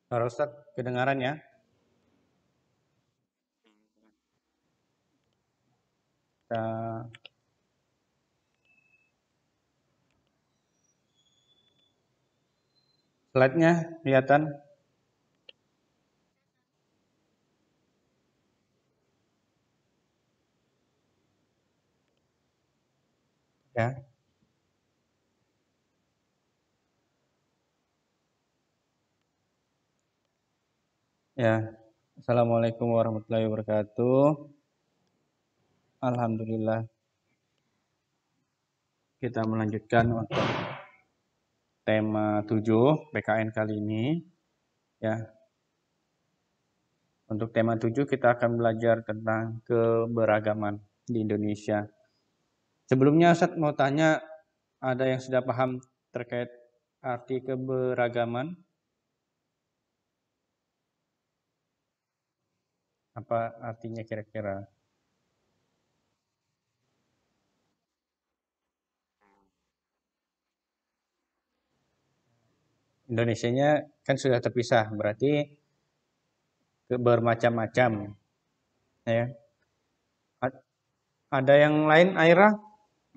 Para Ustaz, kedengaran ya? Kita slide-nya kelihatan ya. Ya. Assalamualaikum warahmatullahi wabarakatuh. Alhamdulillah kita melanjutkan untuk tema 7 PKN kali ini ya. Untuk tema 7 kita akan belajar tentang keberagaman di Indonesia. Sebelumnya Ustaz mau tanya, ada yang sudah paham terkait arti keberagaman? Apa artinya kira-kira? Indonesianya kan sudah terpisah, berarti bermacam-macam ya. Ada yang lain Aira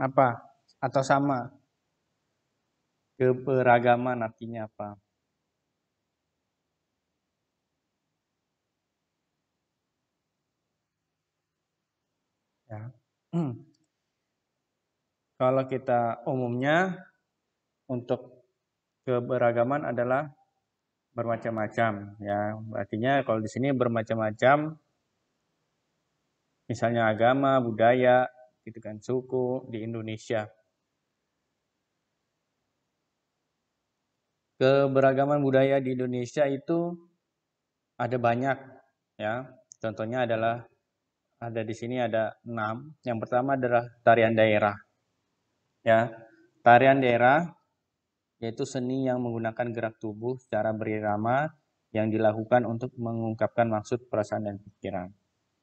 apa atau sama? Keberagaman artinya apa? Ya. Kalau kita umumnya untuk keberagaman adalah bermacam-macam ya. Artinya kalau di sini bermacam-macam misalnya agama, budaya, gitu kan, suku di Indonesia. Keberagaman budaya di Indonesia itu ada banyak ya. Contohnya adalah ada di sini ada 6. Yang pertama adalah tarian daerah ya. Tarian daerah yaitu seni yang menggunakan gerak tubuh secara berirama yang dilakukan untuk mengungkapkan maksud, perasaan, dan pikiran.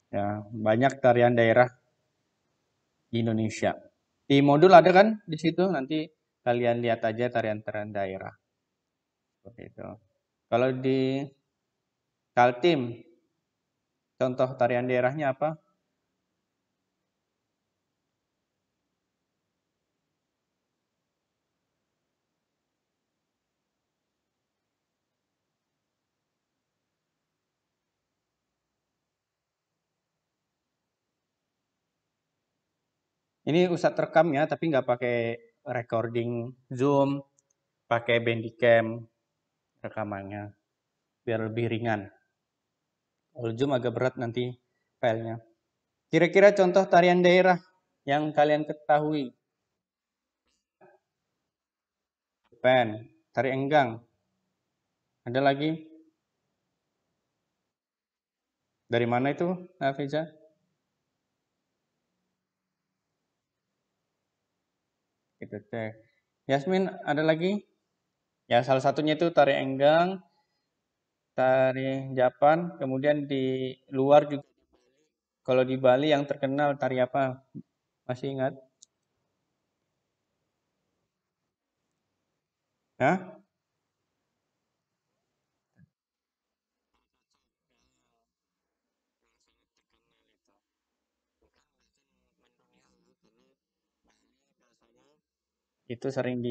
Ya, banyak tarian daerah di Indonesia. Di modul ada kan di situ, nanti kalian lihat aja tarian-tarian daerah. Seperti itu. Kalau di Kaltim, contoh tarian daerahnya apa? Ini Ustadz rekam ya, tapi nggak pakai recording Zoom, pakai Bandicam rekamannya, biar lebih ringan. Kalau Zoom agak berat nanti filenya. Kira-kira contoh tarian daerah yang kalian ketahui. Pen, tari enggang. Ada lagi? Dari mana itu, Hafiza? Kita cek. Yasmin, ada lagi? Ya, salah satunya itu tari enggang, tari Japan, kemudian di luar juga. Kalau di Bali yang terkenal tari apa? Masih ingat? Hah? Itu sering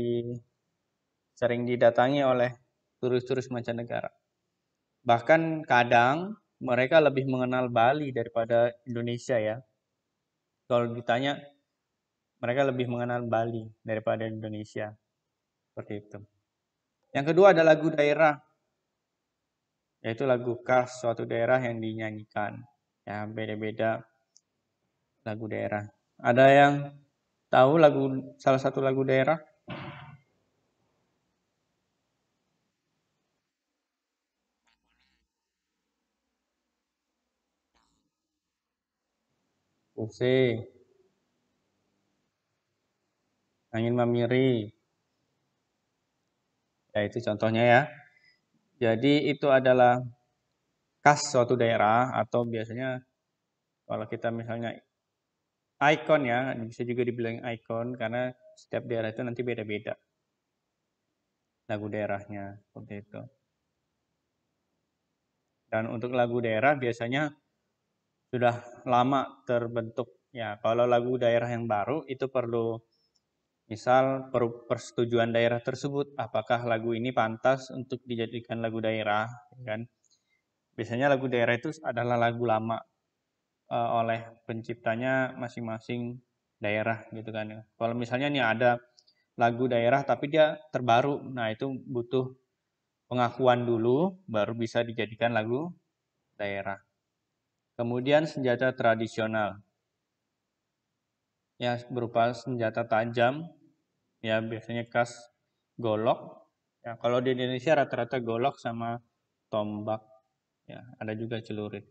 didatangi oleh turis-turis mancanegara. Bahkan kadang mereka lebih mengenal Bali daripada Indonesia ya. Kalau ditanya, mereka lebih mengenal Bali daripada Indonesia. Seperti itu. Yang kedua ada lagu daerah, yaitu lagu khas suatu daerah yang dinyanyikan. Ya, beda-beda lagu daerah. Ada yang tahu salah satu lagu daerah? Use, Angin Mamiri. Ya, itu contohnya ya. Jadi itu adalah khas suatu daerah atau biasanya kalau kita misalnya ikon ya, bisa juga dibilang ikon karena setiap daerah itu nanti beda-beda lagu daerahnya seperti itu. Dan untuk lagu daerah biasanya sudah lama terbentuk. Ya, kalau lagu daerah yang baru itu perlu misal persetujuan daerah tersebut, apakah lagu ini pantas untuk dijadikan lagu daerah, kan? Biasanya lagu daerah itu adalah lagu lama oleh penciptanya masing-masing daerah gitu kan ya. Kalau misalnya nih ada lagu daerah tapi dia terbaru, nah itu butuh pengakuan dulu baru bisa dijadikan lagu daerah. Kemudian senjata tradisional, ya berupa senjata tajam, ya biasanya khas golok. Ya, kalau di Indonesia rata-rata golok sama tombak, ya ada juga celurit.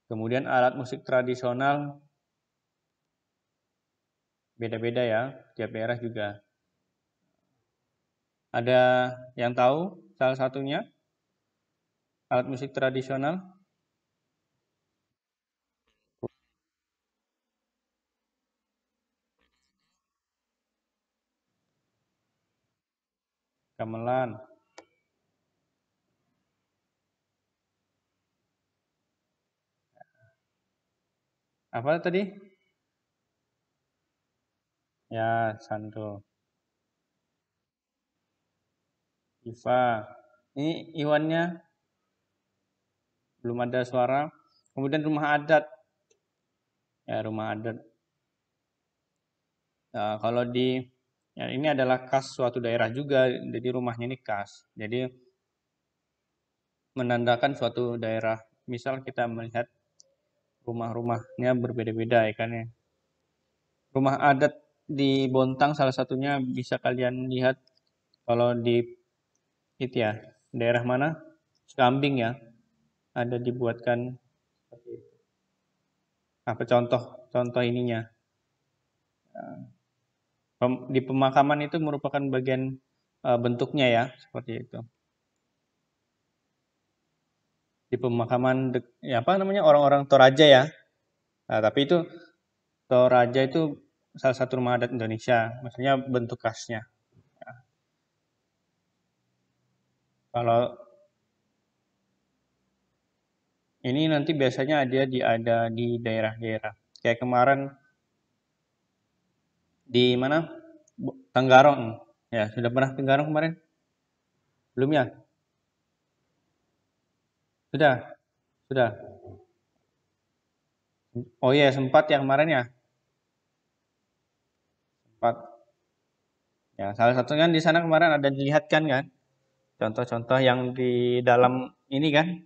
Kemudian alat musik tradisional beda-beda ya, tiap daerah juga. Ada yang tahu salah satunya alat musik tradisional? Gamelan. Apa tadi? Ya, sando. Iva. Ini Iwannya belum ada suara. Kemudian rumah adat. Ya, rumah adat. Nah, kalau di ya ini adalah khas suatu daerah juga, jadi rumahnya ini khas. Jadi menandakan suatu daerah. Misal kita melihat rumah-rumahnya berbeda-beda ya kan ya. Rumah adat di Bontang salah satunya bisa kalian lihat kalau di itu ya, daerah mana? Sekambing ya, ada dibuatkan apa contoh ininya. Di pemakaman itu merupakan bagian bentuknya ya, seperti itu. Di pemakaman ya apa namanya orang-orang Toraja ya. Nah, tapi itu Toraja itu salah satu rumah adat Indonesia, maksudnya bentuk khasnya. Kalau ini nanti biasanya ada di daerah-daerah. Kayak kemarin di mana? Tenggarong. Ya, sudah pernah Tenggarong kemarin? Belum ya? Sudah, sudah. Oh iya, sempat ya kemarin ya? Sempat. Ya, salah satunya kan di sana kemarin ada dilihatkan kan? Contoh-contoh yang di dalam ini kan?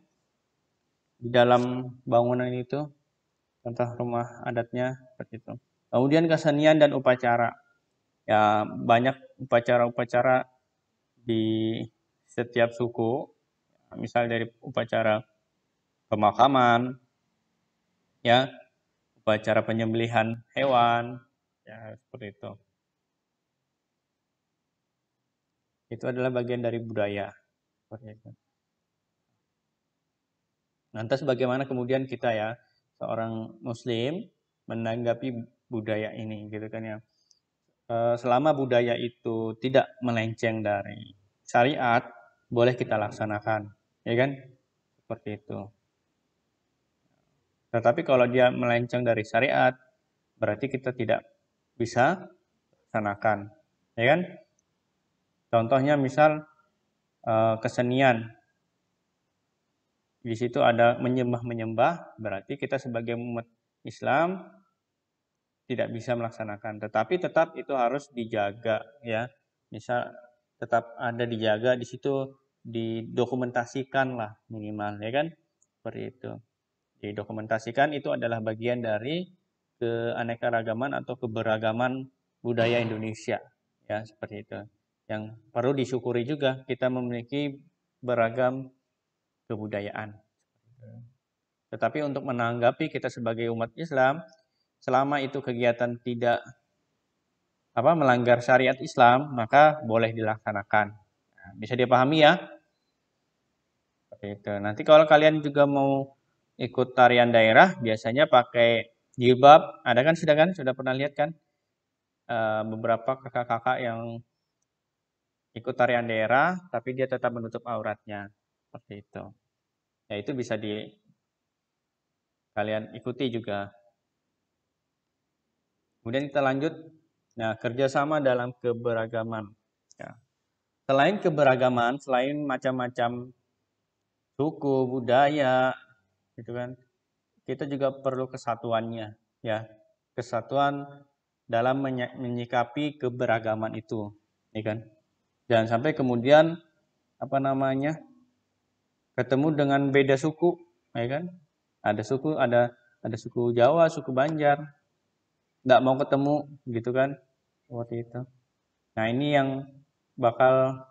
Di dalam bangunan itu, contoh rumah adatnya seperti itu. Kemudian kesenian dan upacara. Ya, banyak upacara-upacara di setiap suku. Misal dari upacara pemakaman, ya, upacara penyembelihan hewan, ya seperti itu. Itu adalah bagian dari budaya. Seperti itu. Lantas bagaimana kemudian kita ya, seorang muslim menanggapi budaya ini gitu kan ya. Selama budaya itu tidak melenceng dari syariat, boleh kita laksanakan, ya kan? Seperti itu. Tetapi kalau dia melenceng dari syariat, berarti kita tidak bisa laksanakan, ya kan? Contohnya misal kesenian, di situ ada menyembah-menyembah, berarti kita sebagai umat Islam tidak bisa melaksanakan. Tetapi tetap itu harus dijaga ya. Misal tetap ada dijaga di situ didokumentasikan lah minimal ya kan. Seperti itu. Didokumentasikan itu adalah bagian dari keanekaragaman atau keberagaman budaya Indonesia ya seperti itu. Yang perlu disyukuri juga kita memiliki beragam kebudayaan. Tetapi untuk menanggapi kita sebagai umat Islam, selama itu kegiatan tidak melanggar syariat Islam, maka boleh dilaksanakan. Nah, bisa dipahami ya? Seperti itu. Nanti kalau kalian juga mau ikut tarian daerah, biasanya pakai jilbab. Ada kan sudah kan? Sudah pernah lihat kan? Beberapa kakak-kakak yang ikut tarian daerah, tapi dia tetap menutup auratnya. seperti itu. Ya itu bisa kalian ikuti juga. Kemudian kita lanjut. Nah, kerjasama dalam keberagaman. Ya. Selain keberagaman, selain macam-macam suku, budaya, gitu kan, kita juga perlu kesatuannya, ya. Kesatuan dalam menyikapi keberagaman itu, ya kan. Jangan sampai kemudian apa namanya ketemu dengan beda suku, ya kan. Ada suku Jawa, suku Banjar, nggak mau ketemu, gitu kan, seperti itu. Nah ini yang bakal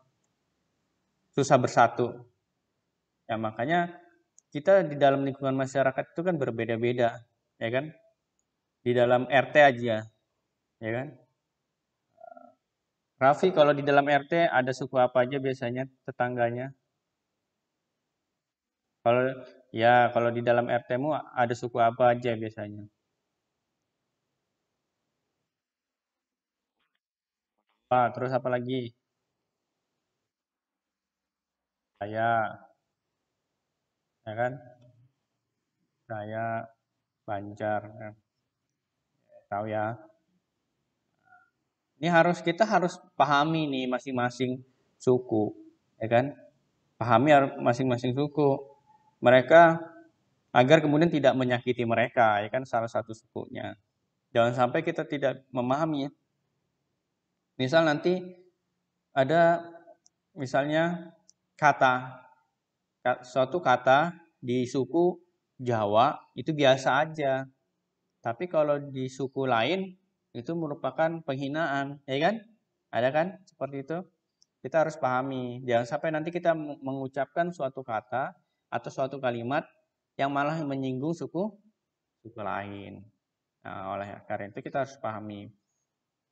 susah bersatu. Ya makanya kita di dalam lingkungan masyarakat itu kan berbeda-beda, ya kan? Di dalam RT aja, ya kan? Raffi, kalau di dalam RT ada suku apa aja biasanya tetangganya? Kalau kalau di dalam RT-mu ada suku apa aja biasanya? Terus apa lagi? Saya, ya kan? Saya Banjar, ya. Tahu ya. Ini kita harus pahami nih masing-masing suku, ya kan? Pahami masing-masing suku. Mereka agar kemudian tidak menyakiti mereka, ya kan salah satu sukunya. Jangan sampai kita tidak memahami. Misal nanti ada misalnya suatu kata di suku Jawa itu biasa aja. Tapi kalau di suku lain itu merupakan penghinaan, ya kan? Ada kan seperti itu? Kita harus pahami. Jangan sampai nanti kita mengucapkan suatu kata atau suatu kalimat yang malah menyinggung suku lain. Nah, oleh karena itu kita harus pahami.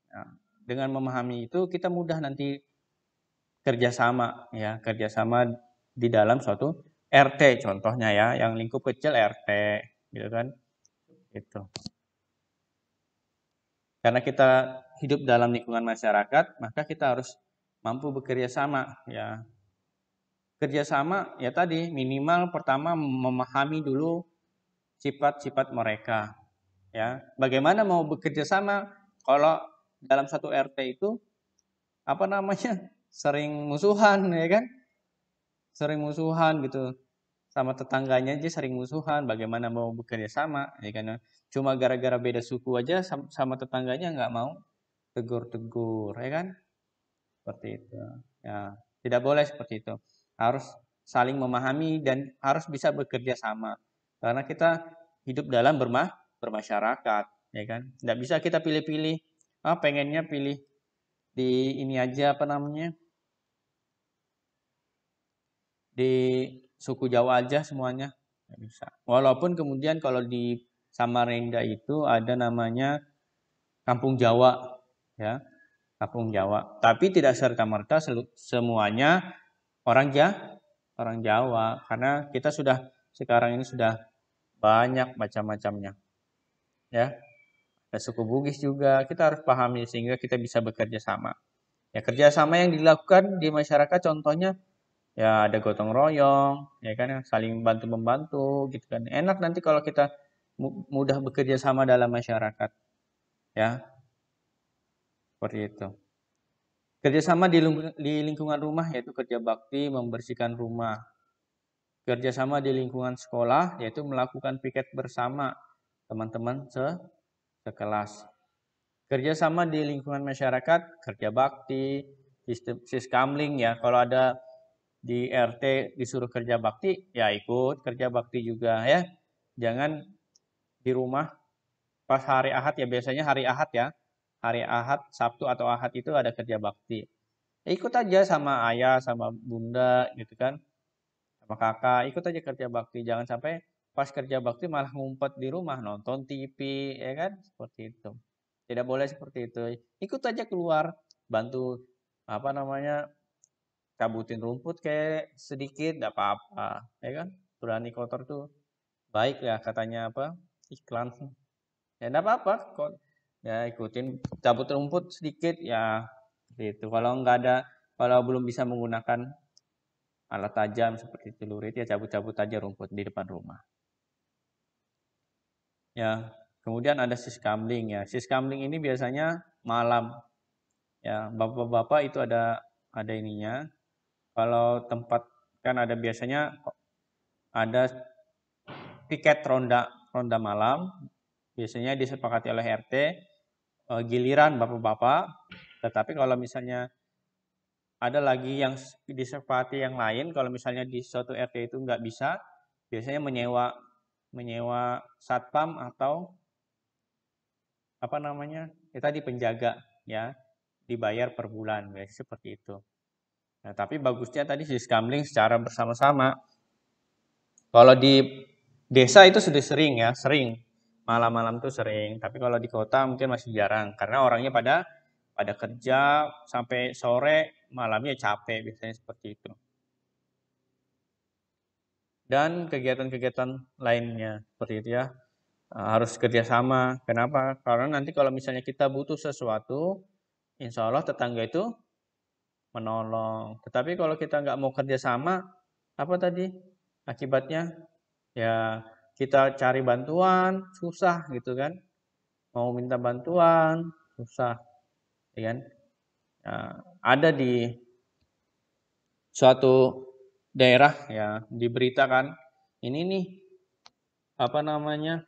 Nah, dengan memahami itu kita mudah nanti kerjasama di dalam suatu RT contohnya ya, yang lingkup kecil RT, gitu kan? Itu. Karena kita hidup dalam lingkungan masyarakat, maka kita harus mampu bekerja sama, ya. Kerjasama ya tadi minimal pertama memahami dulu sifat-sifat mereka, ya. Bagaimana mau bekerja sama kalau dalam satu RT itu apa namanya sering musuhan, ya kan? Sering musuhan gitu sama tetangganya aja sering musuhan. Bagaimana mau bekerja sama, ya kan? Cuma gara-gara beda suku aja sama tetangganya nggak mau tegur-tegur, ya kan? Seperti itu. Ya, tidak boleh seperti itu. Harus saling memahami dan harus bisa bekerja sama. Karena kita hidup dalam bermasyarakat, ya kan? Tidak bisa kita pilih-pilih. Pengennya pilih di ini aja apa namanya? Di suku Jawa aja semuanya. Nggak bisa. Walaupun kemudian kalau di Samarinda itu ada namanya Kampung Jawa, ya, Kampung Jawa. Tapi tidak serta-merta semuanya orang orang Jawa, karena kita sekarang ini sudah banyak macam-macamnya, ya. Ada suku Bugis juga, kita harus pahami sehingga kita bisa bekerja sama. Ya, kerjasama yang dilakukan di masyarakat contohnya ya ada gotong royong, ya kan, saling bantu membantu, gitu kan. Enak nanti kalau kita mudah bekerja sama dalam masyarakat, ya, seperti itu. Kerjasama di lingkungan rumah yaitu kerja bakti membersihkan rumah. Kerjasama di lingkungan sekolah yaitu melakukan piket bersama teman-teman sekelas. Kerjasama di lingkungan masyarakat, kerja bakti, siskamling ya. Kalau ada di RT disuruh kerja bakti, ya ikut kerja bakti juga ya. Jangan di rumah pas hari Ahad ya, biasanya hari Ahad ya. Hari Ahad, Sabtu atau Ahad itu ada kerja bakti. Ya, ikut aja sama ayah, sama bunda gitu kan. Sama kakak, ikut aja kerja bakti. Jangan sampai pas kerja bakti malah ngumpet di rumah nonton TV, ya kan? Seperti itu. Tidak boleh seperti itu. Ikut aja keluar, bantu apa namanya cabutin rumput kayak sedikit, tidak apa-apa, ya kan? Berani kotor tuh baik ya katanya apa iklan. Ya tidak apa-apa kok. Ya ikutin cabut rumput sedikit ya. Gitu. Kalau nggak ada, kalau belum bisa menggunakan alat tajam seperti celurit, ya cabut-cabut aja rumput di depan rumah. Ya, kemudian ada siskamling ya. Siskamling ini biasanya malam. Ya, bapak-bapak itu ada ininya. Kalau tempat kan ada biasanya ada piket ronda malam. Biasanya disepakati oleh RT, giliran bapak-bapak. Tetapi kalau misalnya ada lagi yang disepakati yang lain, kalau misalnya di suatu RT itu nggak bisa, biasanya menyewa satpam atau apa namanya, ya tadi penjaga ya, dibayar per bulan, seperti itu. Nah, tapi bagusnya tadi siskamling secara bersama-sama. Kalau di desa itu sudah sering ya, sering malam-malam tuh sering. Tapi kalau di kota mungkin masih jarang karena orangnya pada kerja sampai sore, malamnya capek biasanya seperti itu. Dan kegiatan-kegiatan lainnya seperti itu ya, harus kerjasama. Kenapa? Karena nanti kalau misalnya kita butuh sesuatu, insya Allah tetangga itu menolong. Tetapi kalau kita nggak mau kerjasama, apa tadi akibatnya? Ya kita cari bantuan susah gitu kan, mau minta bantuan susah, ya kan? Nah, ada di suatu daerah ya diberitakan ini nih apa namanya,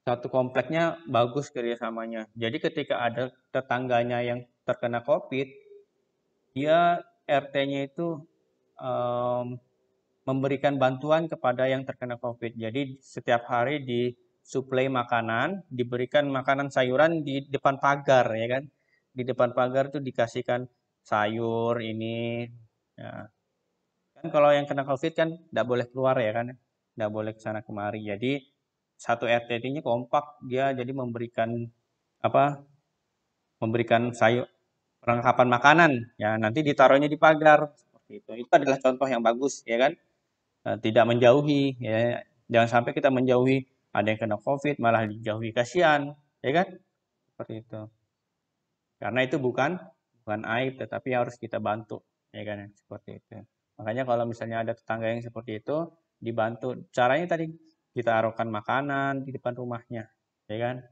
satu kompleknya bagus kerjasamanya. Jadi ketika ada tetangganya yang terkena COVID, dia RT-nya itu memberikan bantuan kepada yang terkena COVID. Jadi setiap hari disuplai makanan, diberikan makanan sayuran di depan pagar ya kan. Di depan pagar tuh dikasihkan sayur ini. Ya. Kan kalau yang kena COVID kan tidak boleh keluar ya kan. Tidak boleh ke sana kemari. Jadi satu RT ini kompak, dia jadi memberikan apa? Memberikan sayur perlengkapan makanan ya, nanti ditaruhnya di pagar seperti itu. Itu adalah contoh yang bagus ya kan. Tidak menjauhi ya, jangan sampai kita menjauhi, ada yang kena COVID malah dijauhi, kasihan ya kan, seperti itu. Karena itu bukan aib tetapi harus kita bantu ya kan, seperti itu. Makanya kalau misalnya ada tetangga yang seperti itu, dibantu. Caranya tadi kita taruhkan makanan di depan rumahnya ya kan.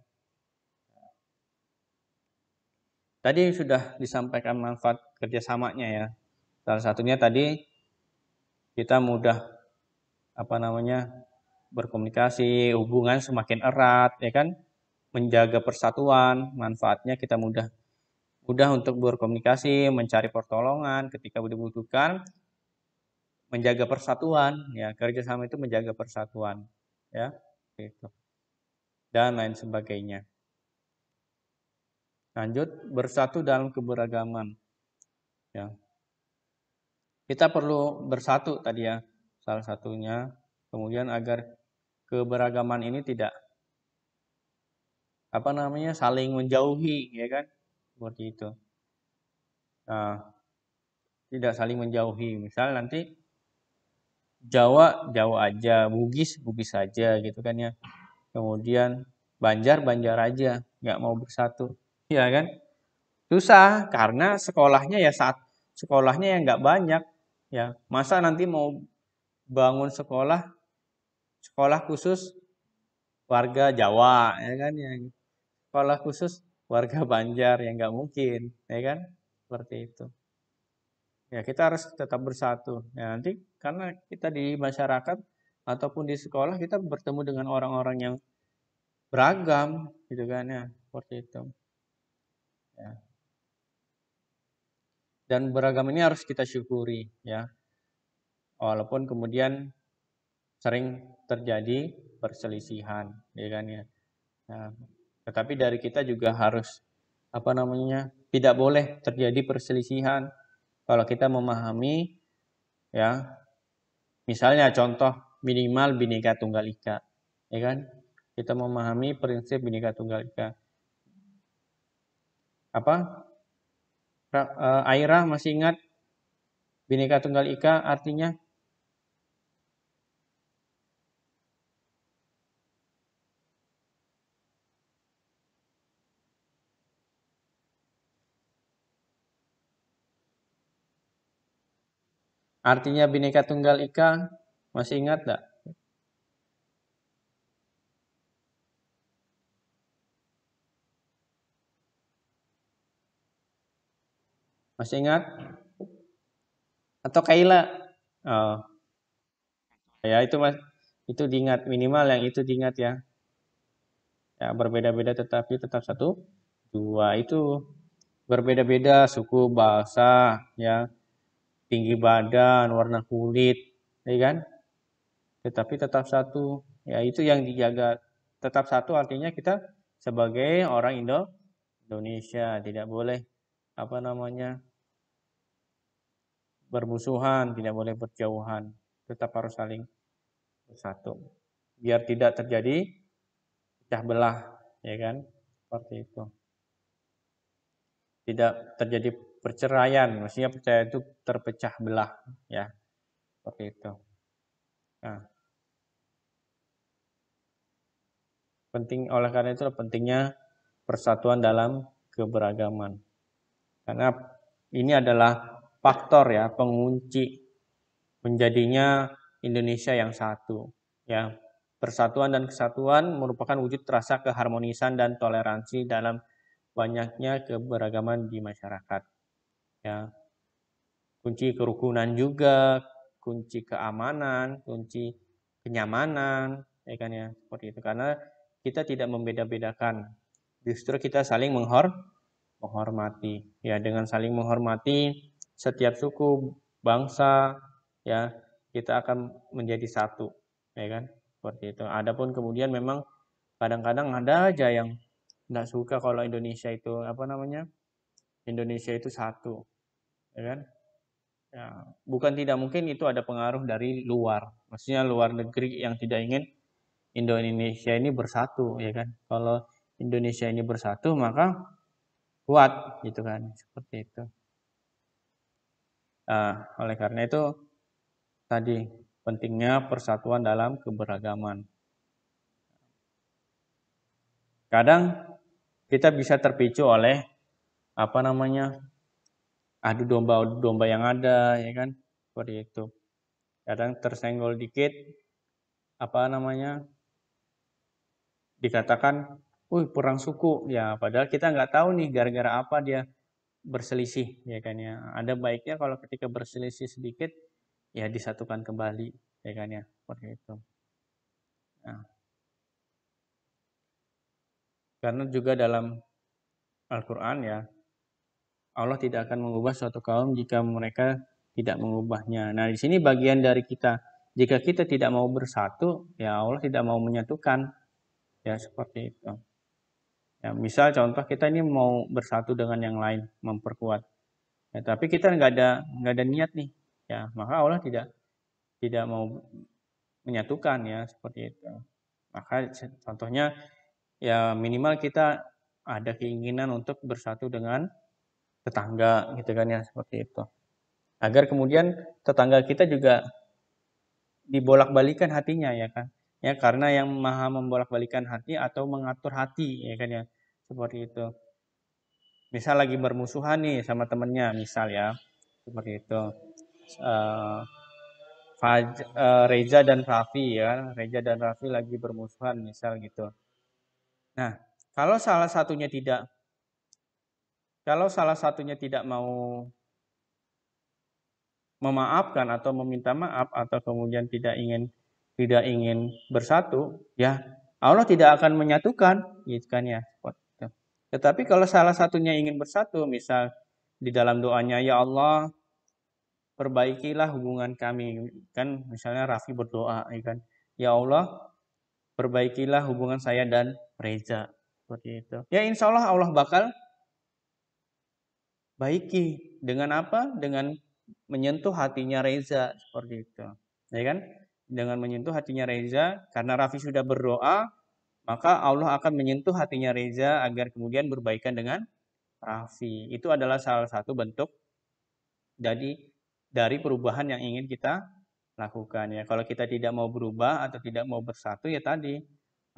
Tadi sudah disampaikan manfaat kerjasamanya ya. Salah satunya tadi kita mudah apa namanya, berkomunikasi, hubungan semakin erat ya kan, menjaga persatuan, manfaatnya kita mudah untuk berkomunikasi, mencari pertolongan ketika dibutuhkan, menjaga persatuan ya, kerjasama itu menjaga persatuan ya, gitu. Dan lain sebagainya. Lanjut, bersatu dalam keberagaman ya. Kita perlu bersatu tadi ya, salah satunya, kemudian agar keberagaman ini tidak apa namanya, saling menjauhi ya kan, seperti itu. Nah, tidak saling menjauhi. Misal nanti Jawa Jawa aja, Bugis Bugis saja gitu kan ya. Kemudian Banjar Banjar aja, nggak mau bersatu, ya kan? Susah karena sekolahnya ya saat sekolahnya yang nggak banyak, ya. Masa nanti mau bangun sekolah khusus warga Jawa, ya kan? Yang sekolah khusus warga Banjar, yang nggak mungkin, ya kan? Seperti itu. Ya, kita harus tetap bersatu. Ya, nanti karena kita di masyarakat ataupun di sekolah kita bertemu dengan orang-orang yang beragam, gitu kan ya, seperti itu. Ya. Dan beragam ini harus kita syukuri, ya. Walaupun kemudian sering terjadi perselisihan, ya kan ya. Nah, tetapi dari kita juga harus apa namanya, tidak boleh terjadi perselisihan kalau kita memahami ya. Misalnya contoh minimal Bhinneka Tunggal Ika, ya kan? Kita memahami prinsip Bhinneka Tunggal Ika. Apa? Aira masih ingat Bhinneka Tunggal Ika artinya? Artinya Bhinneka Tunggal Ika, masih ingat enggak? Masih ingat? Atau Kaila? Oh, ya itu Mas, itu diingat, minimal yang itu diingat ya. Ya, berbeda-beda tetapi tetap satu. Dua itu berbeda-beda suku, bahasa, ya, tinggi badan, warna kulit, ya kan? Tetapi tetap satu. Ya, itu yang dijaga. Tetap satu artinya kita sebagai orang Indonesia tidak boleh apa namanya? Bermusuhan, tidak boleh berjauhan. Tetap harus saling bersatu. Biar tidak terjadi pecah belah, ya kan? Seperti itu. Tidak terjadi perceraian, maksudnya perceraian itu terpecah belah, ya. Seperti itu. Nah, penting oleh karena itu pentingnya persatuan dalam keberagaman. Karena ini adalah faktor ya pengunci menjadinya Indonesia yang satu, ya. Persatuan dan kesatuan merupakan wujud rasa keharmonisan dan toleransi dalam banyaknya keberagaman di masyarakat, ya. Kunci kerukunan juga, kunci keamanan, kunci kenyamanan, ya kan ya, seperti itu. Karena kita tidak membeda-bedakan, justru kita saling menghormati, ya. Dengan saling menghormati setiap suku, bangsa, ya, kita akan menjadi satu, ya kan, seperti itu. Adapun kemudian memang kadang-kadang ada aja yang nggak suka kalau Indonesia itu apa namanya, Indonesia itu satu, ya kan. Ya, bukan tidak mungkin itu ada pengaruh dari luar. Maksudnya luar negeri yang tidak ingin Indonesia ini bersatu, ya kan. Kalau Indonesia ini bersatu, maka kuat, gitu kan. Seperti itu. Nah, oleh karena itu, tadi, pentingnya persatuan dalam keberagaman. Kadang kita bisa terpicu oleh, apa namanya, adu domba yang ada, ya kan. Seperti itu. Kadang tersenggol dikit, apa namanya, dikatakan, perang suku, ya padahal kita nggak tahu nih gara-gara apa dia berselisih, ya kan ya. Ada baiknya kalau ketika berselisih sedikit, ya disatukan kembali, ya kan ya, seperti itu. Nah, karena juga dalam Al-Quran ya, Allah tidak akan mengubah suatu kaum jika mereka tidak mengubahnya. Nah, di sini bagian dari kita. Jika kita tidak mau bersatu, ya Allah tidak mau menyatukan, ya seperti itu. Ya, misal contoh kita ini mau bersatu dengan yang lain, memperkuat. Ya, tapi kita nggak ada niat nih, ya maka Allah tidak mau menyatukan ya seperti itu. Maka contohnya ya minimal kita ada keinginan untuk bersatu dengan tetangga gitu kan ya seperti itu. Agar kemudian tetangga kita juga dibolak-balikan hatinya ya kan. Ya karena yang maha membolak-balikan hati atau mengatur hati ya kan ya seperti itu. Misal lagi bermusuhan nih sama temennya misal ya seperti itu. Reza dan Raffi ya, Reza dan Raffi lagi bermusuhan misal gitu. Nah, kalau salah satunya tidak mau memaafkan atau meminta maaf atau kemudian tidak ingin bersatu, ya Allah tidak akan menyatukan, gitu kan ya. Tetapi kalau salah satunya ingin bersatu, misal di dalam doanya, ya Allah perbaikilah hubungan kami, kan misalnya Raffi berdoa, ya kan, ya Allah perbaikilah hubungan saya dan Reza, seperti itu. Ya insya Allah Allah bakal baiki dengan apa? Dengan menyentuh hatinya Reza seperti itu, ya kan? Dengan menyentuh hatinya Reza, karena Raffi sudah berdoa, maka Allah akan menyentuh hatinya Reza agar kemudian berbaikan dengan Raffi. Itu adalah salah satu bentuk dari perubahan yang ingin kita lakukan ya. Kalau kita tidak mau berubah atau tidak mau bersatu ya tadi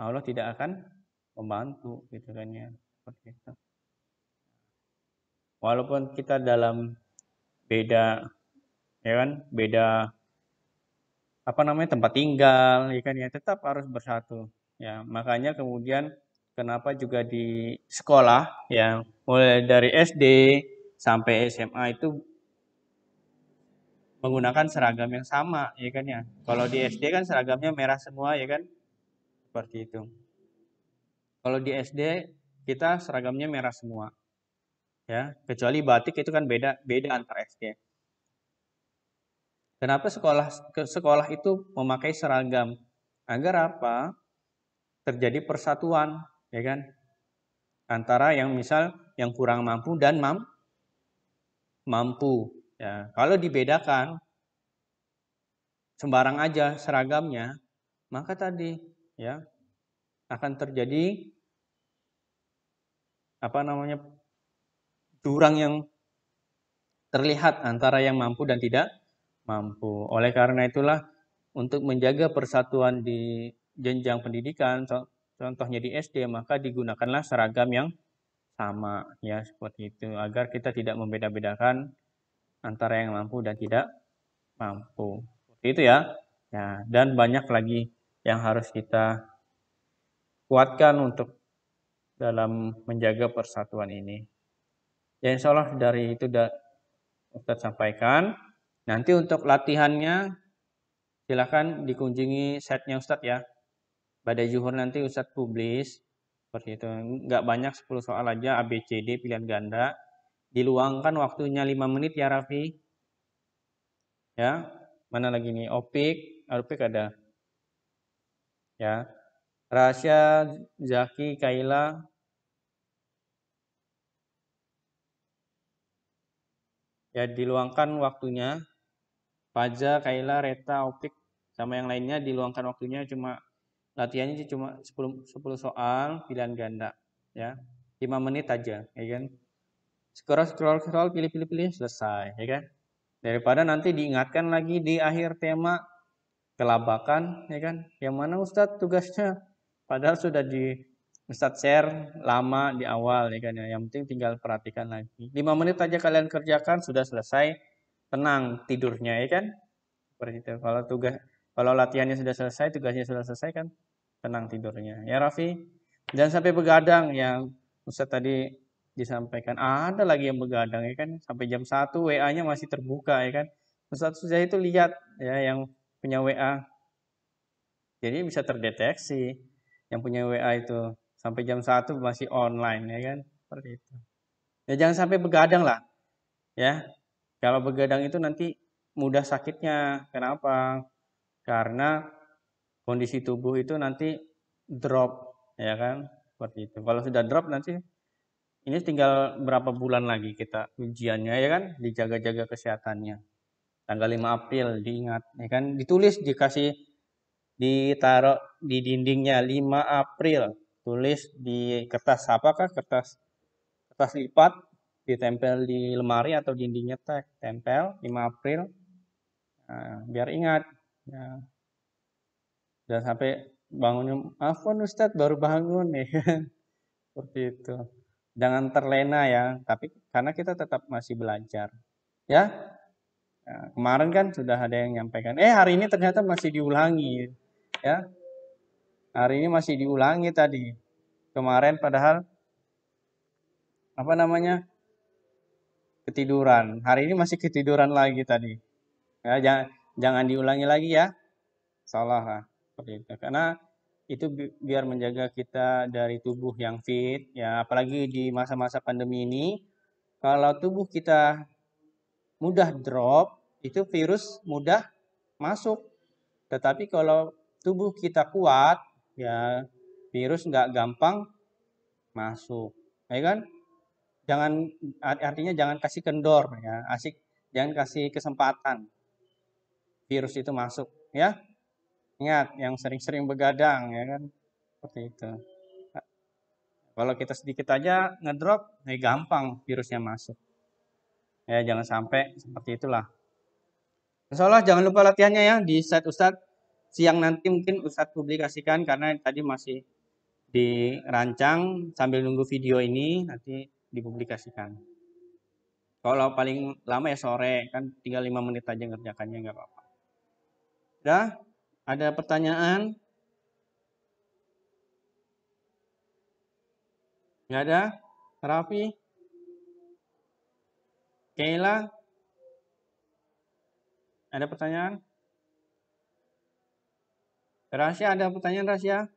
Allah tidak akan membantu gitu kan ya. Seperti itu. Walaupun kita dalam beda ya kan, beda apa namanya tempat tinggal, ya kan ya, tetap harus bersatu. Ya, makanya kemudian kenapa juga di sekolah ya, mulai dari SD sampai SMA itu menggunakan seragam yang sama, ya kan ya. Kalau di SD kan seragamnya merah semua, ya kan, seperti itu. Kalau di SD kita seragamnya merah semua, ya, kecuali batik itu kan beda antar SD. Kenapa sekolah itu memakai seragam? Agar apa? Terjadi persatuan, ya kan? Antara yang misal yang kurang mampu dan mampu. Ya, kalau dibedakan sembarang aja seragamnya, maka tadi ya akan terjadi apa namanya jurang yang terlihat antara yang mampu dan tidak mampu. Oleh karena itulah untuk menjaga persatuan di jenjang pendidikan, contohnya di SD, maka digunakanlah seragam yang sama ya seperti itu agar kita tidak membeda-bedakan antara yang mampu dan tidak mampu. Seperti itu ya. Ya, dan banyak lagi yang harus kita kuatkan untuk dalam menjaga persatuan ini. Ya insya Allah dari itu Ustadz sampaikan. Nanti untuk latihannya silakan dikunjungi setnya Ustadz ya. Pada zuhur nanti Ustadz publis seperti itu. Nggak banyak 10 soal aja ABCD pilihan ganda. Diluangkan waktunya 5 menit ya Raffi. Ya. Mana lagi nih? Opik ada. Ya. Rasya, Zaki, Kaila. Ya diluangkan waktunya. Faza, Kaila, Reta, Opik sama yang lainnya diluangkan waktunya cuma latihannya cuma 10 soal pilihan ganda ya. 5 menit aja ya kan. Scroll pilih selesai ya kan. Daripada nanti diingatkan lagi di akhir tema kelabakan ya kan. Yang mana Ustadz tugasnya padahal sudah di Ustadz share lama di awal ya kan ya. Yang penting tinggal perhatikan lagi. 5 menit aja kalian kerjakan sudah selesai. Tenang tidurnya ya kan. Seperti itu. Kalau latihannya sudah selesai, tugasnya sudah selesai kan tenang tidurnya. Ya Raffi. Jangan sampai begadang yang Ustadz tadi disampaikan. Ada lagi yang begadang ya kan sampai jam 1 WA-nya masih terbuka ya kan. Ustadz sudah itu lihat ya yang punya WA. Jadi bisa terdeteksi yang punya WA itu sampai jam 1 masih online ya kan. Seperti itu. Ya jangan sampai begadang lah. Ya. Kalau begadang itu nanti mudah sakitnya. Kenapa? Karena kondisi tubuh itu nanti drop ya kan seperti itu. Kalau sudah drop nanti ini tinggal berapa bulan lagi kita ujiannya ya kan, dijaga-jaga kesehatannya. Tanggal 5 April diingat ya kan, ditulis ditaruh di dindingnya 5 April, tulis di kertas apakah kertas lipat, ditempel di lemari atau dindingnya tempel 5 April. Nah, biar ingat ya. Dan sampai bangunnya, afwan Ustadz baru bangun ya. Seperti itu. Jangan terlena ya, tapi karena kita tetap masih belajar. Ya, nah, kemarin kan sudah ada yang nyampaikan, hari ini ternyata masih diulangi. Ya, hari ini masih diulangi tadi. Kemarin padahal, apa namanya, ketiduran. Hari ini masih ketiduran lagi tadi. Ya, jangan diulangi lagi ya. Salah lah. Seperti itu. Karena itu biar menjaga kita dari tubuh yang fit ya apalagi di masa-masa pandemi ini kalau tubuh kita mudah drop itu virus mudah masuk tetapi kalau tubuh kita kuat ya virus nggak gampang masuk ya kan artinya jangan kasih kendor ya jangan kasih kesempatan virus itu masuk ya ingat yang sering-sering begadang ya kan seperti itu. Kalau kita sedikit aja ngedrop, gampang virusnya masuk. Ya jangan sampai seperti itulah. Insya Allah jangan lupa latihannya ya di set Ustadz. Siang nanti mungkin Ustadz publikasikan karena tadi masih dirancang sambil nunggu video ini nanti dipublikasikan. Kalau paling lama ya sore, kan tinggal 5 menit aja ngerjakannya, nggak apa-apa. Udah? Ada pertanyaan? Nggak ada? Raffi? Kayla? Ada pertanyaan? Rasya, ada pertanyaan Rasya?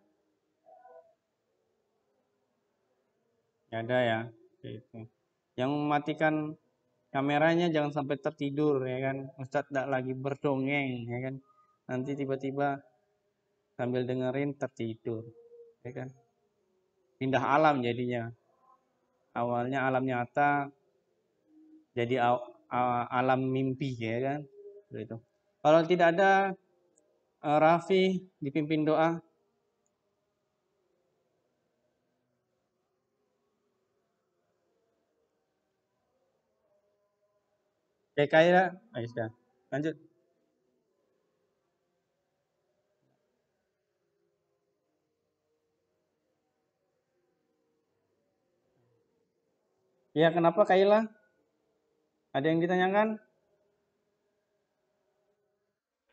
Nggak ada ya? Gitu. Yang mematikan kameranya jangan sampai tertidur ya kan. Ustadz tidak lagi berdongeng ya kan. Nanti tiba-tiba sambil dengerin tertidur ya kan. Pindah alam jadinya. Awalnya alam nyata jadi alam mimpi ya kan. Gitu. Kalau tidak ada Raffi dipimpin doa. Kayak Kaira, ayo sudah. Lanjut. Ya kenapa Kaila? Ada yang ditanyakan?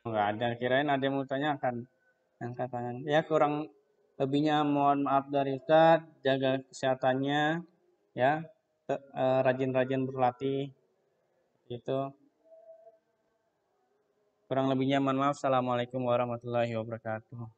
Enggak ada. Kirain ada yang mau tanyakan. Angkat tangan. Ya kurang lebihnya mohon maaf dari Ustaz. Jaga kesehatannya. Ya. Rajin-rajin berlatih. Itu. Kurang lebihnya mohon maaf. Assalamualaikum warahmatullahi wabarakatuh.